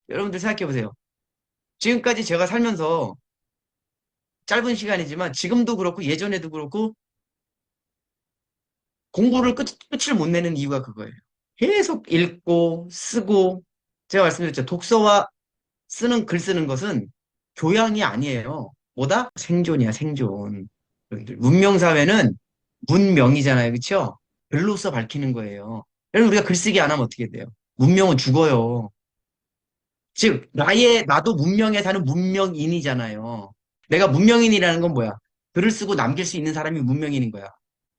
여러분들 생각해 보세요. 지금까지 제가 살면서 짧은 시간이지만 지금도 그렇고 예전에도 그렇고 공부를 끝을 못 내는 이유가 그거예요. 계속 읽고 쓰고 제가 말씀드렸죠. 독서와 쓰는 글 쓰는 것은 교양이 아니에요. 뭐다? 생존이야, 생존. 여러분들, 문명사회는 문명이잖아요. 그쵸? 글로써 밝히는 거예요. 여러분, 우리가 글쓰기 안 하면 어떻게 돼요? 문명은 죽어요. 즉, 나도 문명에 사는 문명인이잖아요. 내가 문명인이라는 건 뭐야? 글을 쓰고 남길 수 있는 사람이 문명인인 거야.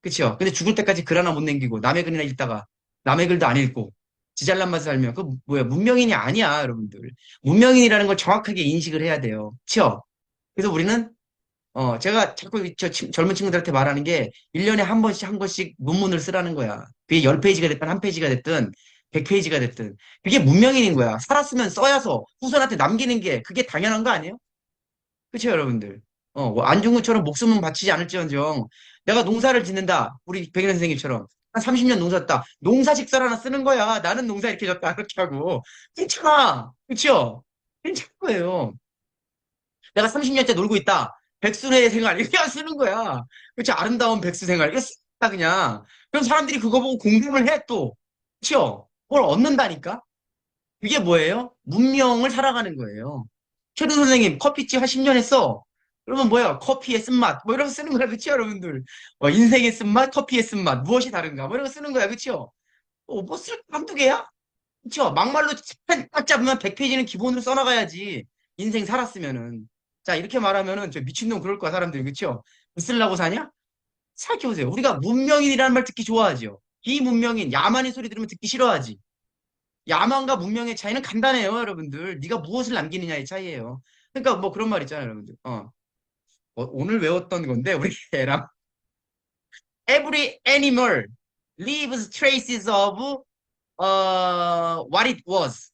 그쵸? 근데 죽을 때까지 글 하나 못 남기고, 남의 글이나 읽다가, 남의 글도 안 읽고, 지 잘난 맛을 살면, 그 뭐야? 문명인이 아니야, 여러분들. 문명인이라는 걸 정확하게 인식을 해야 돼요. 그쵸? 그래서 우리는, 제가 자꾸 젊은 친구들한테 말하는 게, 1년에 한 권씩 논문을 쓰라는 거야. 그게 10페이지가 됐든, 한 페이지가 됐든, 100페이지가 됐든. 그게 문명인인 거야. 살았으면 써야서 후손한테 남기는 게, 그게 당연한 거 아니에요? 그쵸, 여러분들? 뭐 안중근처럼 목숨은 바치지 않을지언정, 내가 농사를 짓는다. 우리 백년 선생님처럼. 한 30년 농사 졌다. 농사직설 하나 쓰는 거야. 나는 농사 이렇게 졌다. 이렇게 하고. 괜찮아. 그쵸? 괜찮은 거예요. 내가 30년째 놀고 있다. 백순의 생활. 이렇게 쓰는 거야. 그쵸? 아름다운 백수 생활. 이거 쓰다, 그냥. 그럼 사람들이 그거 보고 공감을 해, 또. 그쵸? 그걸 얻는다니까? 그게 뭐예요? 문명을 살아가는 거예요. 최근 선생님, 커피집 한 10년 했어. 그러면 뭐야? 커피의 쓴맛. 뭐 이런 거 쓰는 거야. 그치, 여러분들? 인생의 쓴맛, 커피의 쓴맛. 무엇이 다른가? 뭐 이런 거 쓰는 거야. 그치요? 뭐쓸 한두 개야? 그쵸? 막말로 펜 딱 잡으면 100페이지는 기본으로 써나가야지. 인생 살았으면은. 자, 이렇게 말하면은 저 미친놈 그럴 거야, 사람들이. 그쵸? 뭐 쓰려고 사냐? 생각해보세요. 우리가 문명인이라는 말 듣기 좋아하죠. 비문명인, 야만인 소리 들으면 듣기 싫어하지. 야망과 문명의 차이는 간단해요, 여러분들. 네가 무엇을 남기느냐의 차이예요. 그러니까 뭐 그런 말 있잖아요, 여러분들. 오늘 외웠던 건데 우리 애랑 Every animal leaves traces of what it was,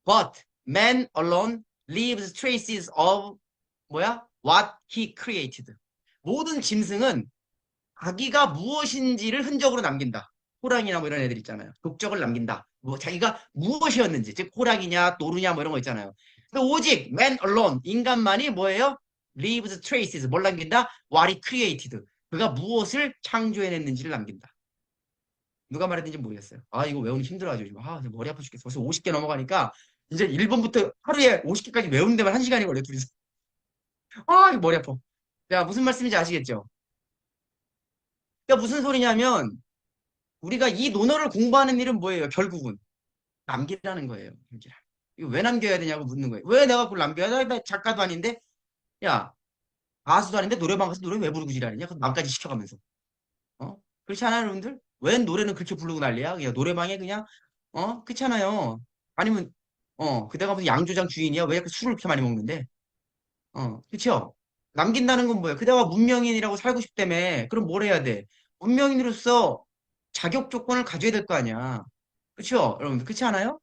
but man alone leaves traces of 뭐야? What he created. 모든 짐승은 자기가 무엇인지를 흔적으로 남긴다. 호랑이나 뭐 이런 애들 있잖아요. 독적을 남긴다. 뭐 자기가 무엇이었는지, 즉 호랑이냐, 노루냐 뭐 이런 거 있잖아요. 근데 오직 man alone, 인간만이 뭐예요? leaves traces, 뭘 남긴다? what he created. 그가 무엇을 창조해냈는지를 남긴다. 누가 말했는지 모르겠어요. 아, 이거 외우기 힘들어가지고 지금. 머리 아파 죽겠어. 벌써 50개 넘어가니까 이제 1번부터 하루에 50개까지 외우는 데만 1시간이 걸려, 둘이서. 이거 머리 아파. 자, 무슨 말씀인지 아시겠죠? 그러니까 무슨 소리냐면 우리가 이 논어를 공부하는 일은 뭐예요? 결국은 남기라는 거예요. 남기라. 이거 왜 남겨야 되냐고 묻는 거예요. 왜 내가 그걸 남겨야 돼? 나 작가도 아닌데, 야, 가수도 아닌데 노래방 가서 노래 왜 부르고 지랄이냐? 그 남까지 시켜가면서. 그렇지 않아요, 여러분들? 왜 노래는 그렇게 부르고 난리야? 그냥 노래방에 그냥, 그렇잖아요. 아니면, 그대가 무슨 양조장 주인이야? 왜 이렇게 술을 그렇게 많이 먹는데? 그쵸? 남긴다는 건 뭐예요? 그대가 문명인이라고 살고 싶다며. 그럼 뭘 해야 돼? 문명인으로서 자격 조건을 가져야 될 거 아니야. 그쵸? 여러분들, 그렇지 않아요?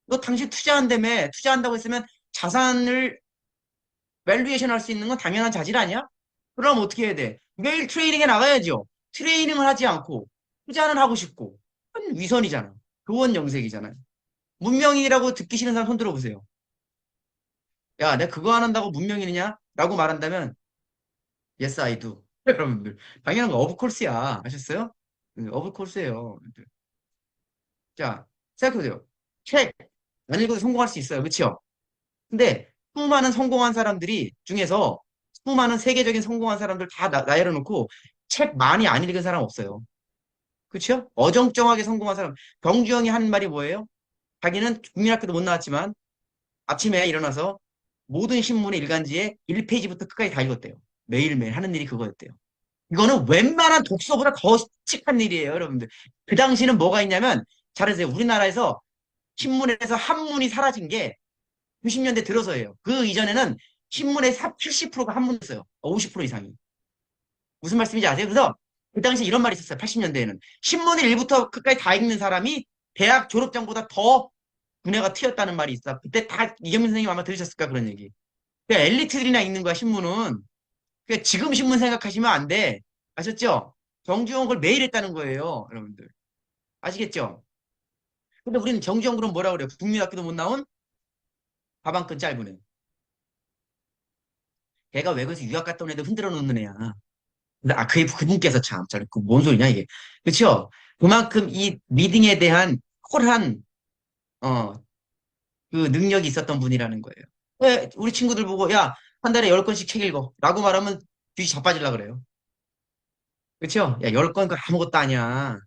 너 당신 투자한다며. 투자한다고 했으면 자산을 밸류에이션 할 수 있는 건 당연한 자질 아니야? 그럼 어떻게 해야 돼? 매일 트레이닝에 나가야죠. 트레이닝을 하지 않고 투자는 하고 싶고. 그건 위선이잖아. 교원 영색이잖아요. 문명인이라고 듣기 싫은 사람 손 들어보세요. 야, 내가 그거 안 한다고 문명인이냐? 라고 말한다면 Yes, I do. 여러분들. 당연한 거 오브콜스야. 아셨어요? 오브콜스예요. 자, 생각해보세요. 책 안 읽어도 성공할 수 있어요. 그쵸? 근데 수많은 성공한 사람들이 중에서 수많은 세계적인 성공한 사람들 다 나열해놓고 책 많이 안 읽은 사람 없어요. 그쵸? 어정쩡하게 성공한 사람. 병주영이 하는 말이 뭐예요? 자기는 국민학교도 못 나왔지만 아침에 일어나서 모든 신문의 일간지에 1페이지부터 끝까지 다 읽었대요. 매일매일 하는 일이 그거였대요. 이거는 웬만한 독서보다 더 칙한 일이에요, 여러분들. 그 당시는 뭐가 있냐면, 잘하세요. 우리나라에서 신문에서 한문이 사라진 게 90년대 들어서예요. 그 이전에는 신문의 80%가 한문이었어요. 50% 이상이. 무슨 말씀인지 아세요? 그래서 그 당시에 이런 말이 있었어요. 80년대에는. 신문을 1부터 끝까지 다 읽는 사람이 대학 졸업장보다 더 두뇌가 트였다는 말이 있어. 그때 다 이경민 선생님 아마 들으셨을까, 그런 얘기. 그러니까 엘리트들이나 읽는 거야, 신문은. 그러니까 지금 신문 생각하시면 안 돼. 아셨죠? 정주영 그걸 매일 했다는 거예요, 여러분들. 아시겠죠? 근데 우리는 정주영 그럼 뭐라 그래요? 국민학교도 못 나온 가방끈 짧은 애. 걔가 외국에서 유학 갔다 온 애들 흔들어 놓는 애야. 근데 그분께서 참, 뭔 소리냐, 이게. 그쵸? 그만큼 이 리딩에 대한 콜한, 어, 그 능력이 있었던 분이라는 거예요. 왜 우리 친구들 보고, 야, 한 달에 10권씩 책 읽어. 라고 말하면 뒤이 자빠질라 그래요. 그쵸? 야, 10권 그 아무것도 아니야.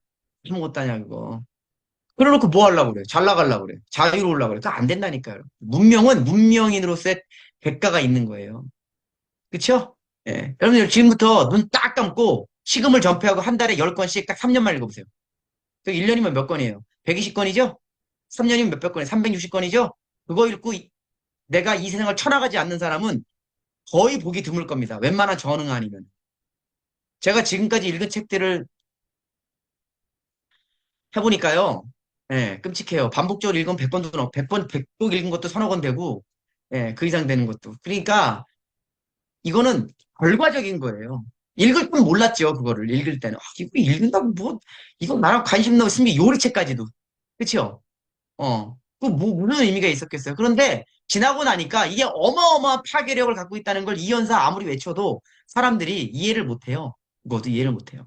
아무것도 아니야, 그거. 그래놓고 뭐 하려고 그래? 잘 나가려고 그래. 자유로우려고 그래. 그거 안 된다니까요. 문명은 문명인으로서의 대가가 있는 거예요. 그쵸? 예. 여러분들 지금부터 눈 딱 감고 식음을 전폐하고 한 달에 10권씩 딱 3년만 읽어보세요. 그 1년이면 몇 권이에요? 120권이죠? 3년이면 몇백 권이에요? 360권이죠? 그거 읽고 내가 이 세상을 쳐나가지 않는 사람은 거의 보기 드물 겁니다. 웬만한 전응 아니면. 제가 지금까지 읽은 책들을 해보니까요. 예, 끔찍해요. 반복적으로 읽으면 100번도 넘어. 100번, 100독 읽은 것도 서너 권 되고, 예, 그 이상 되는 것도. 그러니까 이거는 결과적인 거예요. 읽을 줄 몰랐죠, 그거를. 읽을 때는. 이거 읽는다고 뭐, 이거 나랑 관심 있으면 요리책까지도. 그쵸? 무슨 의미가 있었겠어요. 그런데 지나고 나니까 이게 어마어마한 파괴력을 갖고 있다는 걸 이연사 아무리 외쳐도 사람들이 이해를 못해요. 그것도 이해를 못해요.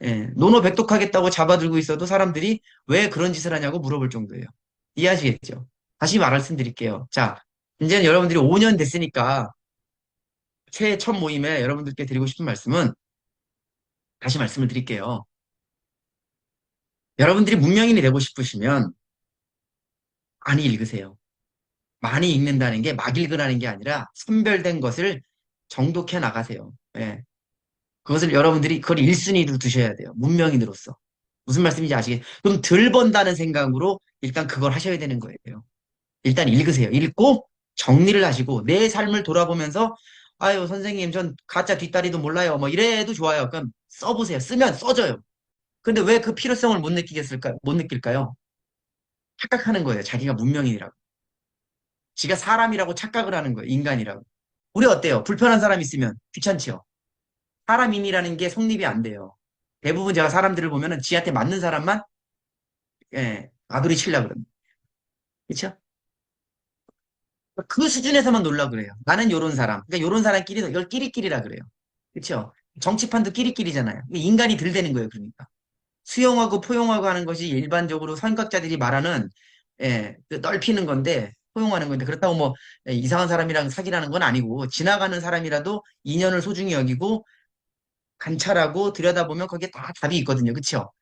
예, 노노백독하겠다고 잡아들고 있어도 사람들이 왜 그런 짓을 하냐고 물어볼 정도예요. 이해하시겠죠? 다시 말씀드릴게요. 자, 이제는 여러분들이 5년 됐으니까 새해 첫 모임에 여러분들께 드리고 싶은 말씀은 다시 말씀을 드릴게요. 여러분들이 문명인이 되고 싶으시면 많이 읽으세요. 많이 읽는다는 게 막 읽으라는 게 아니라 선별된 것을 정독해 나가세요. 예. 그것을 여러분들이 그걸 1순위로 두셔야 돼요. 문명인으로서. 무슨 말씀인지 아시겠어요? 좀 덜 번다는 생각으로 일단 그걸 하셔야 되는 거예요. 일단 읽으세요. 읽고 정리를 하시고 내 삶을 돌아보면서 아유 선생님 전 가짜 뒷다리도 몰라요. 뭐 이래도 좋아요. 그럼 써보세요. 쓰면 써져요. 근데 왜 그 필요성을 못 느끼겠을까? 못 느낄까요? 착각하는 거예요. 자기가 문명인이라고. 지가 사람이라고 착각을 하는 거예요. 인간이라고. 우리 어때요? 불편한 사람 있으면 귀찮지요. 사람인이라는 게 성립이 안 돼요. 대부분 제가 사람들을 보면은 지한테 맞는 사람만 예, 아두리 치려고 그럽니다. 그렇죠? 그 수준에서만 놀라 그래요. 나는 요런 사람. 그러니까 요런 사람끼리 이걸 끼리끼리라 그래요. 그렇죠? 정치판도 끼리끼리잖아요. 인간이 들 되는 거예요. 그러니까. 수용하고 포용하고 하는 것이 일반적으로 선각자들이 말하는 그 넓히는 건데 포용하는 건데 그렇다고 뭐 이상한 사람이랑 사귀라는 건 아니고 지나가는 사람이라도 인연을 소중히 여기고 관찰하고 들여다보면 거기에 다 답이 있거든요. 그렇죠?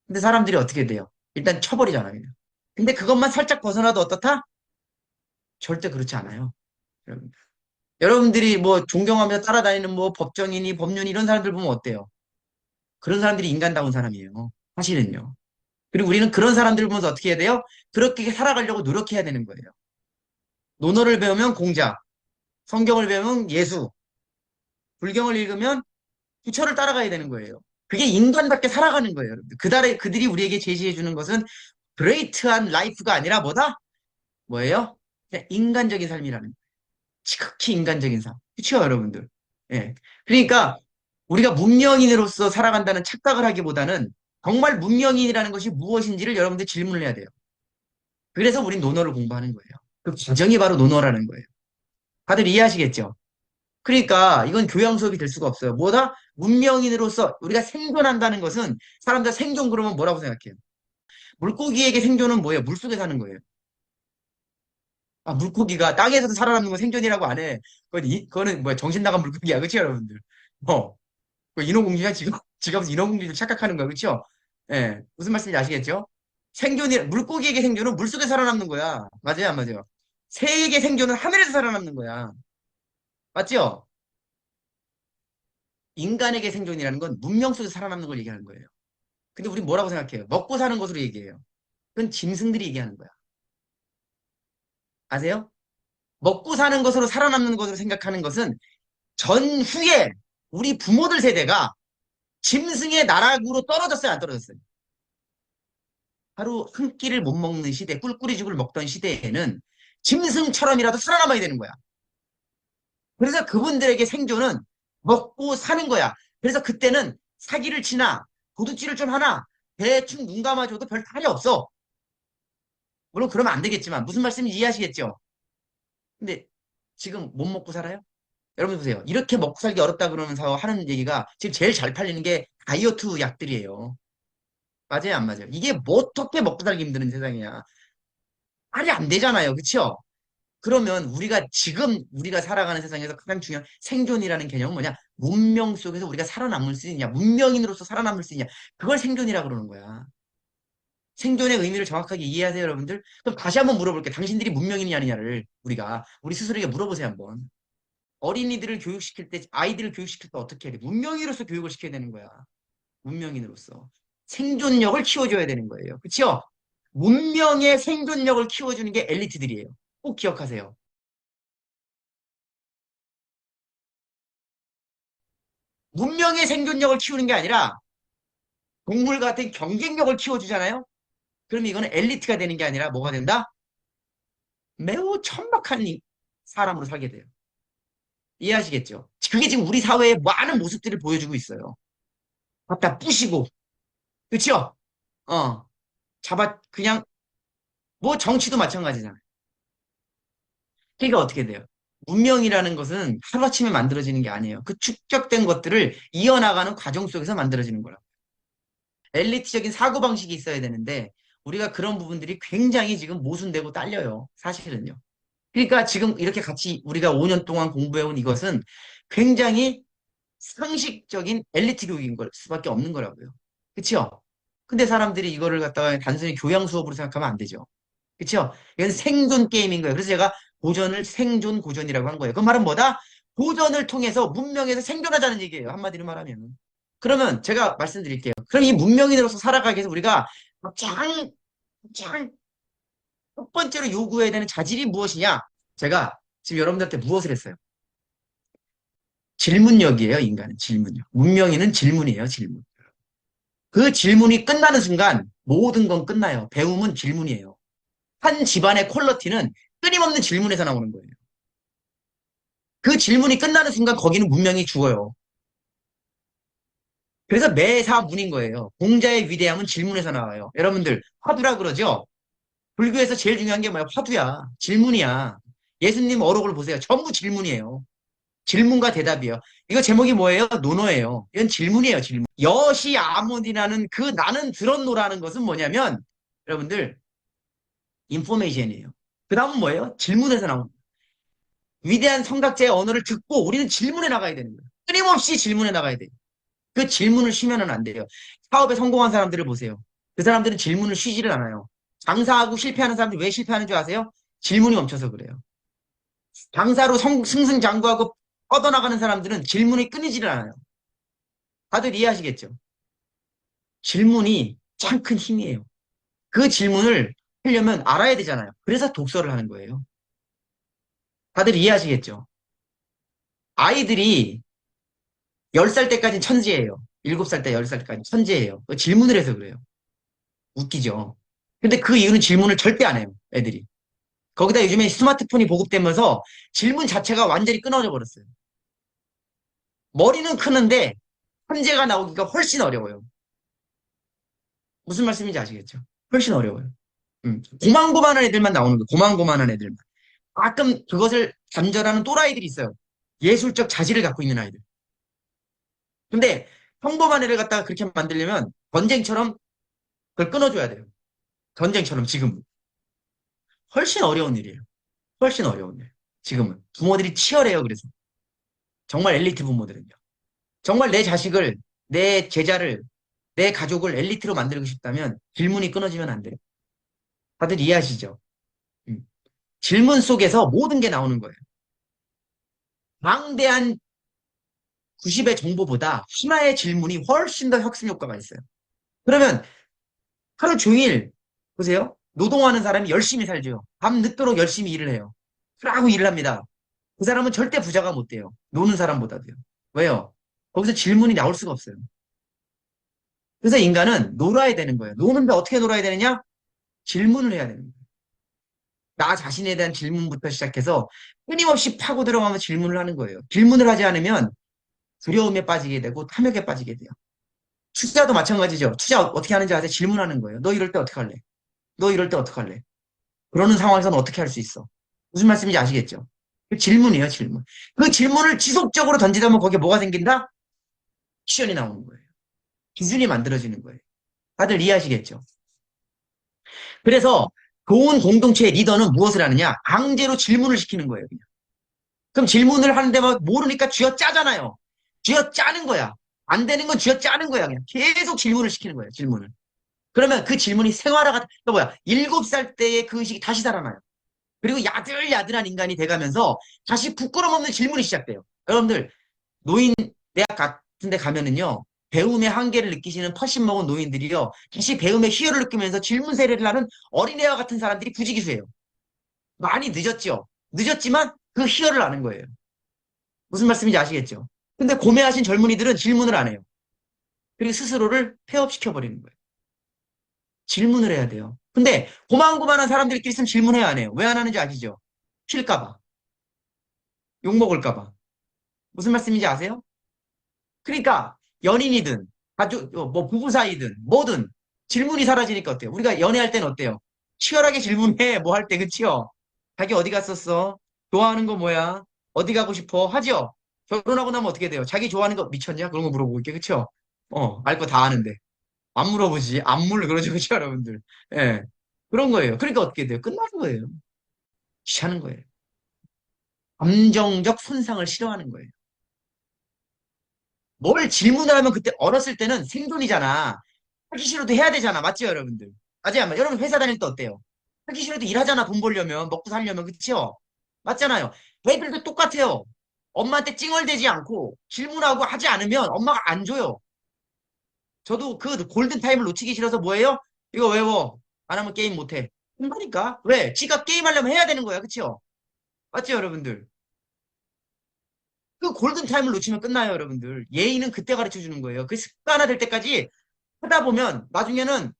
근데 사람들이 어떻게 돼요? 일단 쳐버리잖아요. 그냥. 근데 그것만 살짝 벗어나도 어떻다? 절대 그렇지 않아요. 여러분. 여러분들이 뭐 존경하며 따라다니는 뭐 법정이니 법률 이런 사람들 보면 어때요? 그런 사람들이 인간다운 사람이에요. 사실은요. 그리고 우리는 그런 사람들을 보면서 어떻게 해야 돼요? 그렇게 살아가려고 노력해야 되는 거예요. 논어를 배우면 공자, 성경을 배우면 예수, 불경을 읽으면 부처를 따라가야 되는 거예요. 그게 인간답게 살아가는 거예요. 여러분들. 그들이 우리에게 제시해 주는 것은 그레이트한 라이프가 아니라 뭐다? 뭐예요? 그냥 인간적인 삶이라는 거예요. 지극히 인간적인 삶. 그렇죠, 여러분들? 예. 그러니까 우리가 문명인으로서 살아간다는 착각을 하기보다는 정말 문명인이라는 것이 무엇인지를 여러분들 질문을 해야 돼요. 그래서 우린 논어를 공부하는 거예요. 그 과정이 바로 논어라는 거예요. 다들 이해하시겠죠? 그러니까 이건 교양 수업이 될 수가 없어요. 뭐다? 문명인으로서 우리가 생존한다는 것은 사람들 생존 그러면 뭐라고 생각해요? 물고기에게 생존은 뭐예요? 물속에 사는 거예요. 물고기가 땅에서도 살아남는 건 생존이라고 안 해. 그거는 뭐야? 정신 나간 물고기야. 그치, 여러분들? 인어공주야, 지금? 지금 인어공주를 착각하는 거야. 그쵸? 예. 무슨 말씀인지 아시겠죠? 물고기에게 생존은 물속에 살아남는 거야. 맞아요, 안 맞아요? 새에게 생존은 하늘에서 살아남는 거야. 맞죠? 인간에게 생존이라는 건 문명 속에서 살아남는 걸 얘기하는 거예요. 근데 우리 뭐라고 생각해요? 먹고 사는 것으로 얘기해요. 그건 짐승들이 얘기하는 거야. 아세요? 먹고 사는 것으로 살아남는 것으로 생각하는 것은 전후에 우리 부모들 세대가 짐승의 나락으로 떨어졌어요, 안 떨어졌어요? 하루 한 끼를 못 먹는 시대, 꿀꿀이죽을 먹던 시대에는 짐승처럼이라도 살아남아야 되는 거야. 그래서 그분들에게 생존은 먹고 사는 거야. 그래서 그때는 사기를 치나 도둑질을 좀 하나 대충 눈 감아줘도 별 탈이 없어. 물론 그러면 안 되겠지만 무슨 말씀인지 이해하시겠죠? 근데 지금 못 먹고 살아요? 여러분 보세요. 이렇게 먹고 살기 어렵다 그러면서 하는 얘기가 지금 제일 잘 팔리는 게 다이어트 약들이에요. 맞아요, 안 맞아요? 이게 뭐 어떻게 먹고 살기 힘든 세상이야. 말이 안 되잖아요. 그쵸? 그러면 우리가 살아가는 세상에서 가장 중요한 생존이라는 개념은 뭐냐? 문명 속에서 우리가 살아남을 수 있냐? 문명인으로서 살아남을 수 있냐? 그걸 생존이라 그러는 거야. 생존의 의미를 정확하게 이해하세요, 여러분들? 그럼 다시 한번 물어볼게요. 당신들이 문명인이 아니냐를 우리 스스로에게 물어보세요, 한번. 어린이들을 교육시킬 때, 아이들을 교육시킬 때 어떻게 해야 돼? 문명인으로서 교육을 시켜야 되는 거야. 문명인으로서. 생존력을 키워줘야 되는 거예요. 그쵸? 문명의 생존력을 키워주는 게 엘리트들이에요. 꼭 기억하세요. 문명의 생존력을 키우는 게 아니라 동물 같은 경쟁력을 키워주잖아요? 그럼 이거는 엘리트가 되는 게 아니라 뭐가 된다? 매우 천박한 사람으로 살게 돼요. 이해하시겠죠? 그게 지금 우리 사회의 많은 모습들을 보여주고 있어요. 갖다 부시고, 그쵸? 어, 그냥, 뭐 정치도 마찬가지잖아요. 그러니까 어떻게 돼요? 문명이라는 것은 하루아침에 만들어지는 게 아니에요. 그 축적된 것들을 이어나가는 과정 속에서 만들어지는 거라고. 엘리트적인 사고방식이 있어야 되는데, 우리가 그런 부분들이 굉장히 지금 모순되고 딸려요. 사실은요. 그러니까 지금 이렇게 같이 우리가 5년 동안 공부해온 이것은 굉장히 상식적인 엘리트 교육인 걸 수밖에 없는 거라고요. 그쵸? 근데 사람들이 이거를 갖다가 단순히 교양 수업으로 생각하면 안 되죠. 그쵸? 이건 생존 게임인 거예요. 그래서 제가 고전을 생존 고전이라고 한 거예요. 그 말은 뭐다? 고전을 통해서 문명에서 생존하자는 얘기예요. 한마디로 말하면. 그러면 제가 말씀드릴게요. 그럼 이 문명인으로서 살아가기 위해서 우리가 가장, 가장 첫 번째로 요구해야 되는 자질이 무엇이냐? 제가 지금 여러분들한테 무엇을 했어요? 질문력이에요, 인간은 질문력. 문명인은 질문이에요, 질문. 그 질문이 끝나는 순간 모든 건 끝나요. 배움은 질문이에요. 한 집안의 퀄러티는 끊임없는 질문에서 나오는 거예요. 그 질문이 끝나는 순간 거기는 문명이 죽어요. 그래서 매사문인 거예요. 공자의 위대함은 질문에서 나와요. 여러분들 화두라 그러죠? 불교에서 제일 중요한 게 뭐야? 화두야. 질문이야. 예수님 어록을 보세요. 전부 질문이에요. 질문과 대답이에요. 이거 제목이 뭐예요? 논어예요. 이건 질문이에요, 질문. 여시 아몬이라는 그 나는 들었노라는 것은 뭐냐면 여러분들 인포메이션이에요. 그 다음은 뭐예요? 질문에서 나온 거예요. 위대한 성각자의 언어를 듣고 우리는 질문에 나가야 되는 거예요. 끊임없이 질문에 나가야 돼요. 그 질문을 쉬면은 안 돼요. 사업에 성공한 사람들을 보세요. 그 사람들은 질문을 쉬지를 않아요. 장사하고 실패하는 사람들이 왜 실패하는 줄 아세요? 질문이 멈춰서 그래요. 장사로 승승장구하고 뻗어나가는 사람들은 질문이 끊이지를 않아요. 다들 이해하시겠죠? 질문이 참 큰 힘이에요. 그 질문을 하려면 알아야 되잖아요. 그래서 독서를 하는 거예요. 다들 이해하시겠죠? 아이들이 10살 때까지 천재예요. 7살 때 10살 때까지 천재예요. 질문을 해서 그래요. 웃기죠? 근데 그 이유는 질문을 절대 안 해요. 애들이. 거기다 요즘에 스마트폰이 보급되면서 질문 자체가 완전히 끊어져 버렸어요. 머리는 크는데 현재가 나오기가 훨씬 어려워요. 무슨 말씀인지 아시겠죠? 훨씬 어려워요. 고만고만한 애들만 나오는 거예요. 고만고만한 애들만. 가끔 그것을 단절하는 또라이들이 있어요. 예술적 자질을 갖고 있는 아이들. 근데 평범한 애를 갖다가 그렇게 만들려면 전쟁처럼 그걸 끊어줘야 돼요. 전쟁처럼 지금은. 훨씬 어려운 일이에요. 훨씬 어려운 일. 지금은. 부모들이 치열해요, 그래서. 정말 엘리트 부모들은요. 정말 내 자식을, 내 제자를, 내 가족을 엘리트로 만들고 싶다면 질문이 끊어지면 안 돼요. 다들 이해하시죠? 음. 질문 속에서 모든 게 나오는 거예요. 방대한 90의 정보보다 하나의 질문이 훨씬 더 혁신 효과가 있어요. 그러면 하루 종일, 보세요. 노동하는 사람이 열심히 살죠. 밤 늦도록 열심히 일을 해요. 하고 일을 합니다. 그 사람은 절대 부자가 못 돼요. 노는 사람보다도요. 왜요? 거기서 질문이 나올 수가 없어요. 그래서 인간은 놀아야 되는 거예요. 노는데 어떻게 놀아야 되느냐? 질문을 해야 되는 거예요. 나 자신에 대한 질문부터 시작해서 끊임없이 파고 들어가면서 질문을 하는 거예요. 질문을 하지 않으면 두려움에 빠지게 되고 탐욕에 빠지게 돼요. 투자도 마찬가지죠. 투자 어떻게 하는지 아세요? 질문하는 거예요. 너 이럴 때 어떻게 할래? 너 이럴 때 어떻게 할래? 그러는 상황에서는 어떻게 할 수 있어? 무슨 말씀인지 아시겠죠? 그 질문이에요, 질문. 그 질문을 지속적으로 던지다 보면 거기에 뭐가 생긴다? 액션이 나오는 거예요. 기준이 만들어지는 거예요. 다들 이해하시겠죠? 그래서 좋은 공동체의 리더는 무엇을 하느냐? 강제로 질문을 시키는 거예요. 그냥. 그럼 질문을 하는데 막 모르니까 쥐어짜잖아요. 쥐어짜는 거야. 안 되는 건 쥐어짜는 거야. 그냥 계속 질문을 시키는 거예요. 질문을. 그러면 그 질문이 생활화가 또 뭐야? 7살 때의 그 의식이 다시 살아나요. 그리고 야들야들한 인간이 돼가면서 다시 부끄럼 없는 질문이 시작돼요. 여러분들 노인 대학 같은 데 가면은요. 배움의 한계를 느끼시는 80 먹은 노인들이요. 다시 배움의 희열을 느끼면서 질문 세례를 하는 어린애와 같은 사람들이 부지기수예요. 많이 늦었죠. 늦었지만 그 희열을 아는 거예요. 무슨 말씀인지 아시겠죠? 근데 고매하신 젊은이들은 질문을 안 해요. 그리고 스스로를 폐업시켜 버리는 거예요. 질문을 해야 돼요. 근데 고만고만한 사람들끼리 있으면 질문해야 안 해요. 왜 안 하는지 아시죠? 튈까봐. 욕먹을까봐. 무슨 말씀인지 아세요? 그러니까 연인이든 가족 뭐 부부 사이든 뭐든 질문이 사라지니까 어때요? 우리가 연애할 때는 어때요? 치열하게 질문해 뭐 할 때 그치요? 자기 어디 갔었어? 좋아하는 거 뭐야? 어디 가고 싶어? 하죠? 결혼하고 나면 어떻게 돼요? 자기 좋아하는 거 미쳤냐? 그런 거 물어보고 있게 그쵸? 알 거 다 아는데 안 물어보지 안 물어 그러죠 그쵸 여러분들? 예 그런 거예요. 그러니까 어떻게 돼요? 끝나는 거예요. 귀찮은 거예요. 감정적 손상을 싫어하는 거예요. 뭘 질문을 하면 그때 어렸을 때는 생존이잖아. 하기 싫어도 해야 되잖아. 맞죠, 여러분들? 맞아요, 안 맞아요? 여러분 회사 다닐 때 어때요? 하기 싫어도 일하잖아. 돈 벌려면, 먹고 살려면, 그치요? 맞잖아요. 애들도 똑같아요. 엄마한테 찡얼대지 않고 질문하고 하지 않으면 엄마가 안 줘요. 저도 그 골든 타임을 놓치기 싫어서 뭐예요? 이거 외워. 안 하면 게임 못 해. 한다니까? 왜? 지가 게임하려면 해야 되는 거야. 그치요? 맞죠, 여러분들? 그 골든 타임을 놓치면 끝나요, 여러분들. 예의는 그때 가르쳐 주는 거예요. 그 습관화 될 때까지 하다 보면 나중에는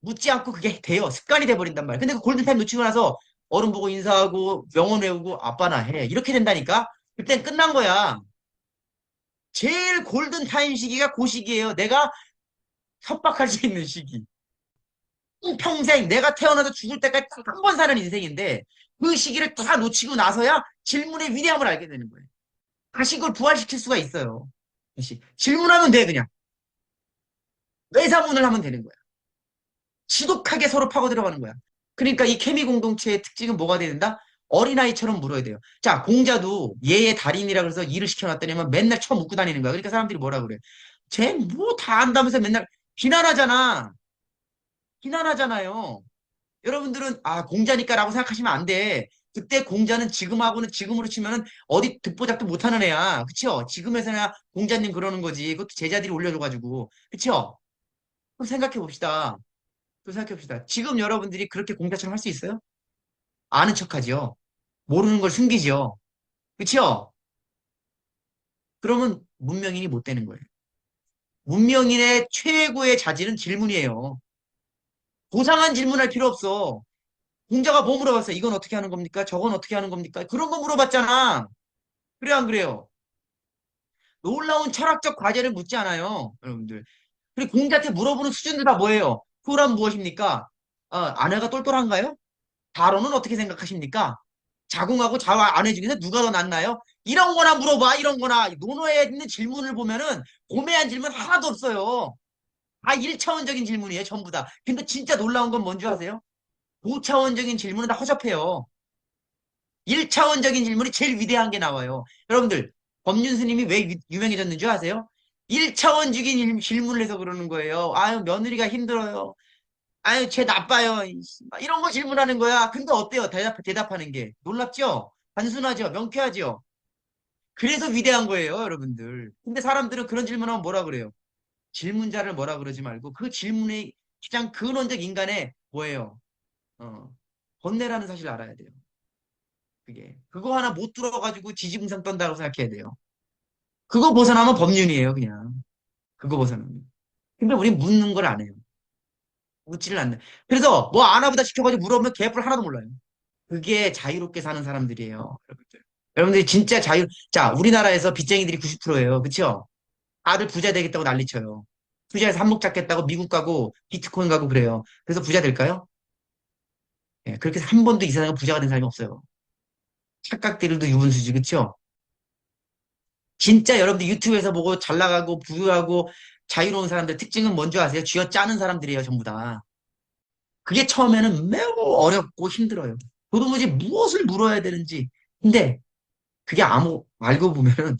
묻지 않고 그게 돼요. 습관이 돼버린단 말이에요. 근데 그 골든타임 놓치고 나서 어른 보고 인사하고 명언 외우고 아빠나 해. 이렇게 된다니까? 그땐 끝난 거야. 제일 골든타임 시기가 그 시기예요. 내가 협박할 수 있는 시기. 평생 내가 태어나서 죽을 때까지 딱 한 번 사는 인생인데 그 시기를 다 놓치고 나서야 질문의 위대함을 알게 되는 거예요. 다시 그걸 부활시킬 수가 있어요. 다시. 질문하면 돼, 그냥. 외사문을 하면 되는 거야. 지독하게 서로 파고 들어가는 거야. 그러니까 이 케미 공동체의 특징은 뭐가 돼야 된다? 어린아이처럼 물어야 돼요. 자, 공자도 얘의 달인이라 그래서 일을 시켜놨더니만 맨날 처음 웃고 다니는 거야. 그러니까 사람들이 뭐라 그래? 쟤 뭐 다 안다면서 맨날 비난하잖아. 비난하잖아요. 여러분들은 아, 공자니까라고 생각하시면 안 돼. 그때 공자는 지금하고는 지금으로 치면은 어디 듣보잡도 못하는 애야. 그쵸? 지금에서야 공자님 그러는 거지. 그것도 제자들이 올려줘가지고. 그쵸? 그럼 생각해 봅시다. 또 생각해 봅시다. 지금 여러분들이 그렇게 공자처럼 할 수 있어요? 아는 척하지요. 모르는 걸 숨기지요. 그쵸? 그러면 문명인이 못 되는 거예요. 문명인의 최고의 자질은 질문이에요. 고상한 질문할 필요 없어. 공자가 뭐 물어봤어요? 이건 어떻게 하는 겁니까? 저건 어떻게 하는 겁니까? 그런 거 물어봤잖아. 그래, 안 그래요? 놀라운 철학적 과제를 묻지 않아요, 여러분들. 그리고 공자한테 물어보는 수준들 다 뭐예요? 그란 무엇입니까? 아내가 똘똘한가요? 다로는 어떻게 생각하십니까? 자궁하고 자아 아내 중에서 누가 더 낫나요? 이런 거나 물어봐, 이런 거나. 논어에 있는 질문을 보면은 고매한 질문 하나도 없어요. 다 1차원적인 질문이에요, 전부 다. 근데 진짜 놀라운 건 뭔지 아세요? 5차원적인 질문은 다 허접해요. 1차원적인 질문이 제일 위대한 게 나와요. 여러분들, 법륜 스님이 왜 유명해졌는 줄 아세요? 1차원적인 질문을 해서 그러는 거예요. 아유, 며느리가 힘들어요. 아유, 쟤 나빠요. 이런 거 질문하는 거야. 근데 어때요? 대답하는 게. 놀랍죠? 단순하죠? 명쾌하죠? 그래서 위대한 거예요, 여러분들. 근데 사람들은 그런 질문하면 뭐라 그래요? 질문자를 뭐라 그러지 말고 그 질문의 가장 근원적 인간의 뭐예요? 어, 번뇌라는 사실을 알아야 돼요. 그게. 그거 하나 못 들어가지고 지지분상 떤다고 생각해야 돼요. 그거 벗어나면 법륜이에요, 그냥. 그거 벗어나면. 근데 우린 묻는 걸 안 해요. 묻지를 않는. 그래서 뭐 아나보다 시켜가지고 물어보면 개뿔 하나도 몰라요. 그게 자유롭게 사는 사람들이에요, 여러분들. 여러분들이 진짜 자, 우리나라에서 빚쟁이들이 90%예요. 그쵸? 다들 부자 되겠다고 난리쳐요. 투자해서 한몫 잡겠다고 미국 가고 비트코인 가고 그래요. 그래서 부자 될까요? 예, 그렇게 해서 한 번도 이 세상에 부자가 된 사람이 없어요. 착각들도 유분수지, 그쵸? 진짜 여러분들 유튜브에서 보고 잘 나가고 부유하고 자유로운 사람들 특징은 뭔지 아세요? 쥐어 짜는 사람들이에요, 전부 다. 그게 처음에는 매우 어렵고 힘들어요. 도무지 무엇을 물어야 되는지. 근데 그게 알고 보면은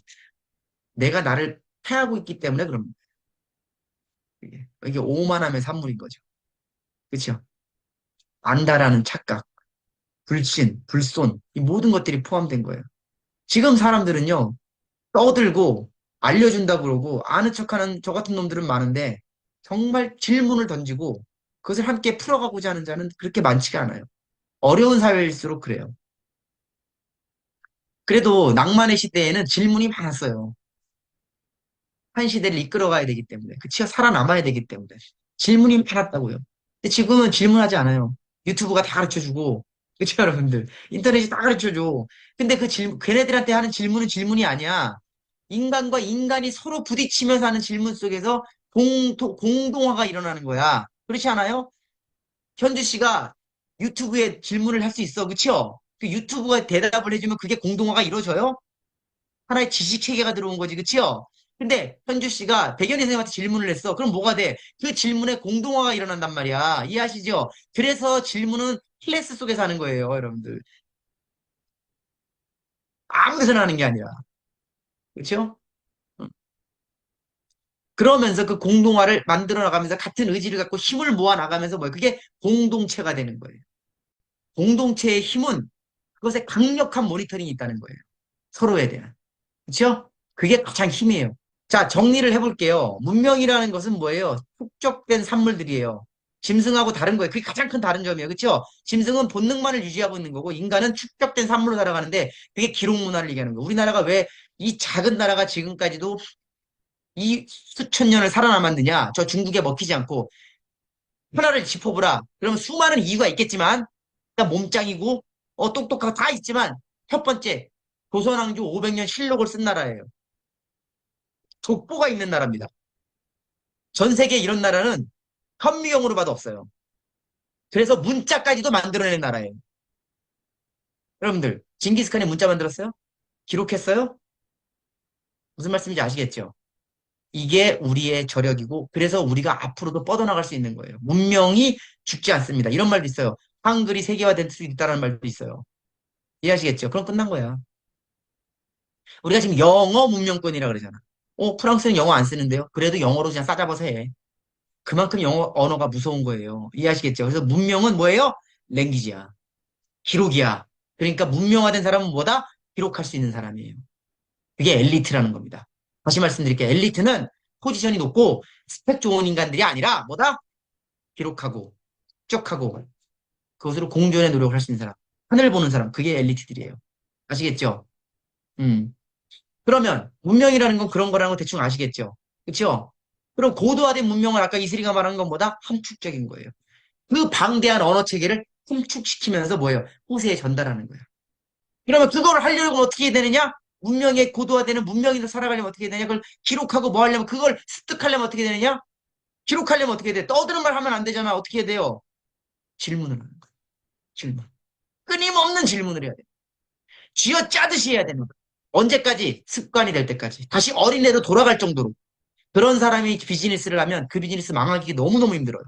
내가 나를 패하고 있기 때문에 그럽니다. 이게 오만함의 산물인 거죠. 그쵸? 안다라는 착각, 불신, 불손, 이 모든 것들이 포함된 거예요. 지금 사람들은요, 떠들고 알려준다 그러고 아는 척하는 저 같은 놈들은 많은데 정말 질문을 던지고 그것을 함께 풀어가고자 하는 자는 그렇게 많지가 않아요. 어려운 사회일수록 그래요. 그래도 낭만의 시대에는 질문이 많았어요. 한 시대를 이끌어가야 되기 때문에 그 치가 살아남아야 되기 때문에 질문이 많았다고요. 근데 지금은 질문하지 않아요. 유튜브가 다 가르쳐주고 그렇죠 여러분들 인터넷이 다 가르쳐줘. 근데 그 걔네들한테 하는 질문은 질문이 아니야. 인간과 인간이 서로 부딪히면서 하는 질문 속에서 공동화가 일어나는 거야. 그렇지 않아요? 현주 씨가 유튜브에 질문을 할 수 있어. 그쵸? 그 유튜브가 대답을 해주면 그게 공동화가 이루어져요? 하나의 지식 체계가 들어온 거지. 그쵸? 근데 현주 씨가 백연희 선생님한테 질문을 했어. 그럼 뭐가 돼? 그 질문에 공동화가 일어난단 말이야. 이해하시죠? 그래서 질문은 클래스 속에서 하는 거예요, 여러분들. 아무 데서나 하는 게 아니라. 그쵸? 그러면서 그 공동화를 만들어 나가면서 같은 의지를 갖고 힘을 모아 나가면서 뭐예요? 그게 공동체가 되는 거예요. 공동체의 힘은 그것에 강력한 모니터링이 있다는 거예요. 서로에 대한. 그렇죠? 그게 가장 힘이에요. 자, 정리를 해볼게요. 문명이라는 것은 뭐예요? 축적된 산물들이에요. 짐승하고 다른 거예요. 그게 가장 큰 다른 점이에요. 그렇죠? 짐승은 본능만을 유지하고 있는 거고 인간은 축적된 산물로 살아가는데 그게 기록 문화를 얘기하는 거예요. 우리나라가 왜 이 작은 나라가 지금까지도 이 수천 년을 살아남았느냐? 저 중국에 먹히지 않고 하나를 짚어보라. 그러면 수많은 이유가 있겠지만 일단 몸짱이고 똑똑하고 다 있지만 첫 번째 조선왕조 500년 실록을 쓴 나라예요. 족보가 있는 나라입니다. 전 세계 이런 나라는 현미경으로 봐도 없어요. 그래서 문자까지도 만들어낸 나라예요. 여러분들 징기스칸이 문자 만들었어요? 기록했어요? 무슨 말씀인지 아시겠죠? 이게 우리의 저력이고 그래서 우리가 앞으로도 뻗어나갈 수 있는 거예요. 문명이 죽지 않습니다. 이런 말도 있어요. 한글이 세계화될 수 있다는 말도 있어요. 이해하시겠죠? 그럼 끝난 거야. 우리가 지금 영어 문명권이라 그러잖아. 프랑스는 영어 안 쓰는데요. 그래도 영어로 그냥 싸잡아서 해. 그만큼 영어 언어가 무서운 거예요. 이해하시겠죠? 그래서 문명은 뭐예요? 랭귀지야. 기록이야. 그러니까 문명화된 사람은 뭐다? 기록할 수 있는 사람이에요. 그게 엘리트라는 겁니다. 다시 말씀드릴게요. 엘리트는 포지션이 높고 스펙 좋은 인간들이 아니라 뭐다? 기록하고 축적하고 그것으로 공존의 노력을 할 수 있는 사람. 하늘 보는 사람. 그게 엘리트들이에요. 아시겠죠? 음. 그러면 문명이라는 건 그런 거라는 거 대충 아시겠죠? 그렇죠? 그럼 고도화된 문명을 아까 이슬이가 말한 건 뭐다? 함축적인 거예요. 그 방대한 언어 체계를 함축시키면서 뭐예요? 호세에 전달하는 거예요. 그러면 그걸 하려면 어떻게 해야 되느냐? 문명에 고도화되는 문명인으로 살아가려면 어떻게 해야 되냐? 그걸 기록하고 뭐 하려면 그걸 습득하려면 어떻게 되느냐? 기록하려면 어떻게 해야 돼? 떠드는 말 하면 안 되잖아. 어떻게 해야 돼요? 질문을 하는 거예요. 질문. 끊임없는 질문을 해야 돼. 쥐어 짜듯이 해야 되는 거예요. 언제까지? 습관이 될 때까지. 다시 어린애로 돌아갈 정도로. 그런 사람이 비즈니스를 하면 그 비즈니스 망하기 너무너무 힘들어요.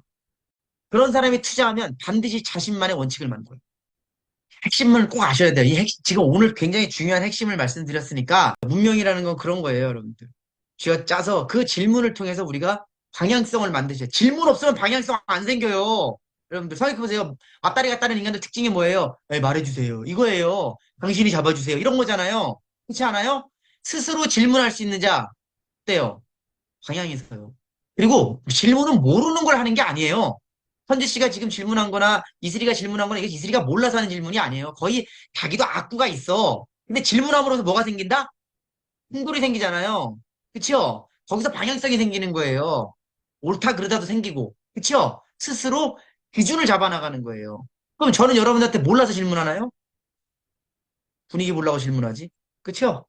그런 사람이 투자하면 반드시 자신만의 원칙을 만들어요. 핵심을 꼭 아셔야 돼요. 지금 오늘 굉장히 중요한 핵심을 말씀드렸으니까 문명이라는 건 그런 거예요, 여러분들. 쥐어 짜서 그 질문을 통해서 우리가 방향성을 만드셔야 돼요. 질문 없으면 방향성 안 생겨요. 여러분들 생각해보세요. 앞다리가 따른 인간들 특징이 뭐예요? 말해주세요. 이거예요. 당신이 잡아주세요. 이런 거잖아요. 그렇지 않아요? 스스로 질문할 수 있는 자, 어때요? 방향이 있어요. 그리고 질문은 모르는 걸 하는 게 아니에요. 현지 씨가 지금 질문한 거나 이슬이가 질문한 거나 이게 이슬이가 몰라서 하는 질문이 아니에요. 거의 자기도 악구가 있어. 근데 질문함으로써 뭐가 생긴다? 흥돌이 생기잖아요. 그쵸? 거기서 방향성이 생기는 거예요. 옳다 그르다도 생기고. 그쵸? 스스로 기준을 잡아나가는 거예요. 그럼 저는 여러분한테 몰라서 질문하나요? 분위기 보려고 질문하지. 그쵸?